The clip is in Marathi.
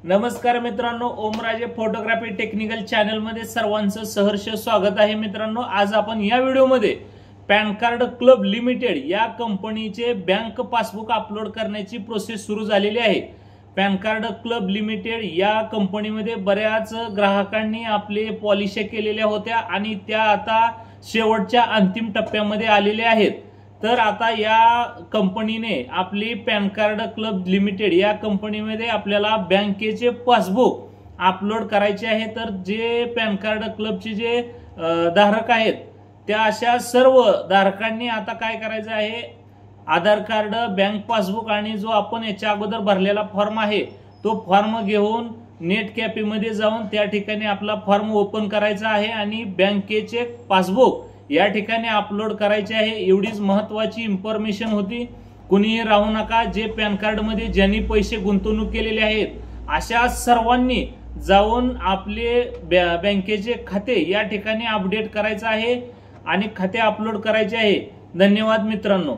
नमस्कार मित्रांनो, ओमराजे फोटोग्राफी टेक्निकल चॅनल मध्ये सर्वांचं सहर्ष स्वागत आहे। मित्रांनो, आज आपण या व्हिडिओमध्ये पॅन कार्ड क्लब लिमिटेड या कंपनीचे बँक पासबुक अपलोड करण्याची प्रोसेस सुरू झालेली आहे। पॅन कार्ड क्लब लिमिटेड या कंपनीमध्ये बऱ्याच ग्राहकांनी आपले पॉलिशी केलेल्या होत्या आणि त्या आता शेवटच्या अंतिम टप्प्यामध्ये आलेल्या आहेत। तर आता या कंपनीने आपली पॅन कार्ड क्लब लिमिटेड या कंपनीमध्ये आपल्याला बँकेचे पासबुक अपलोड करायचे आहे। तर जे पॅन कार्ड क्लबचे जे धारक आहेत त्या अशा सर्व धारकांनी आता काय करायचं आहे, आधार कार्ड, बँक पासबुक आणि जो आपण याच्या अगोदर भरलेला फॉर्म आहे तो फॉर्म घेऊन नेट कॅफे मध्ये जाऊन त्या ठिकाणी आपला फॉर्म ओपन करायचा आहे आणि बँकेचे पासबुक या ठिकाणी अपलोड करायचे आहे। एवढीच महत्त्वाची इन्फॉर्मेशन होती। कुणीही राहू नका, जे पॅन कार्ड मध्ये ज्यांनी पैसे गुंतवणूक केलेले आहेत अशा सर्वांनी जाऊन आपले बँकेचे खाते या ठिकाणी अपडेट करायचे आहे आणि खाते अपलोड करायचे आहे। धन्यवाद मित्रांनो।